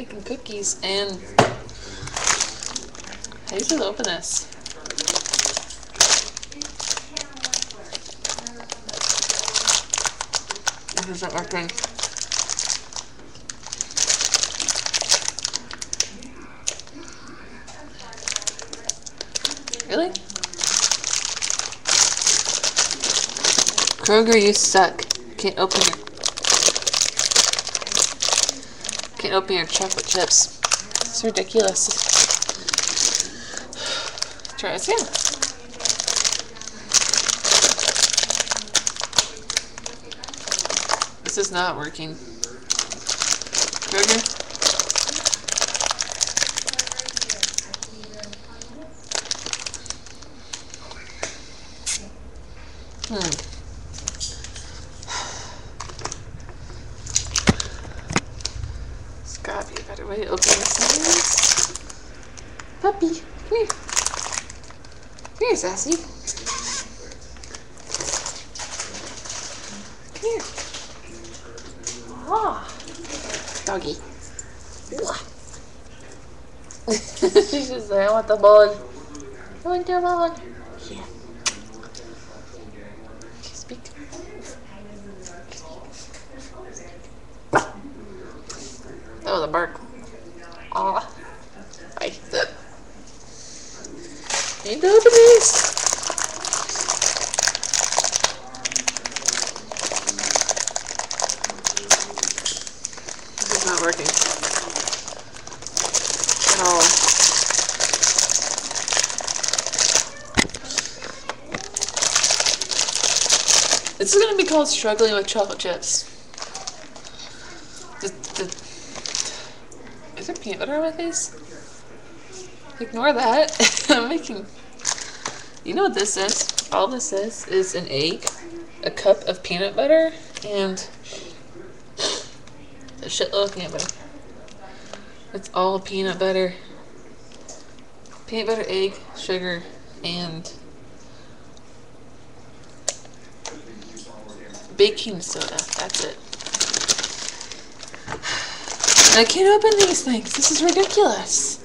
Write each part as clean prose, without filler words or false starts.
making cookies, and how do you open this? This isn't working. Really? Kroger, you suck. Can't open your chocolate chips. It's ridiculous. Try this again. This is not working. Kroger. There's gotta be a better way to open this. Puppy, come here. Come here, Sassy. Come here. Ah, doggy. She's just like, I want the ball. I want the ball. Yeah. Speak. That was a bark. Aw. I hate that. Need to open these. This is not working at all. This is going to be called struggling with chocolate chips. Is there peanut butter with these? Ignore that. I'm making... You know what this is? All this is an egg, a cup of peanut butter, and a shitload of peanut butter. It's all peanut butter. Peanut butter, egg, sugar, and baking soda. That's it. And I can't open these things. This is ridiculous.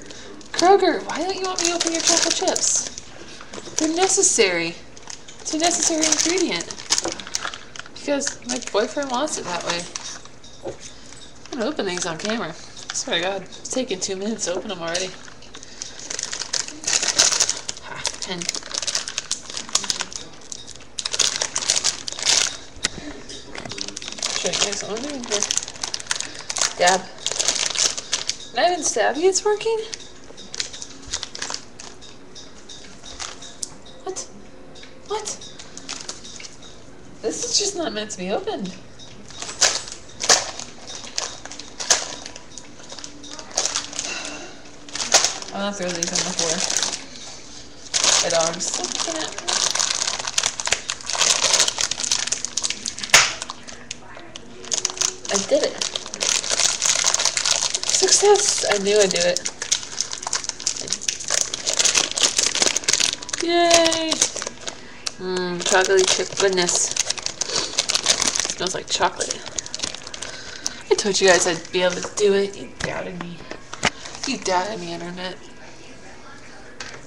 Kroger, why don't you want me to open your chocolate chips? They're necessary. It's a necessary ingredient. Because my boyfriend wants it that way. I'm gonna open these on camera. I swear to God, it's taken 2 minutes to open them already. Ha, 10. Show you guys what I'm doing here. Dab. And I haven't stabbed you, it's working? What? What? This is just not meant to be opened. I'm gonna throw these on the floor. My dog's looking at me. I did it. Success! I knew I'd do it. Yay! Chocolatey chip goodness. Smells like chocolate. I told you guys I'd be able to do it. You doubted me. You doubted me, internet.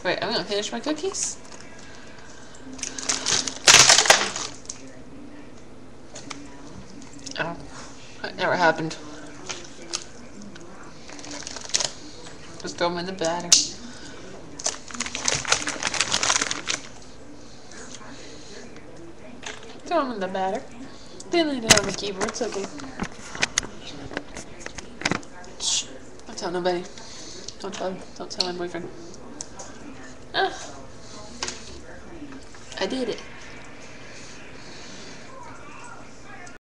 Wait, I'm gonna finish my cookies. Oh, that never happened. Just throw them in the batter. Throw them in the batter. They lay down on the keyboard, it's okay. Shh. Don't tell nobody. Don't tell my boyfriend. Ah. I did it.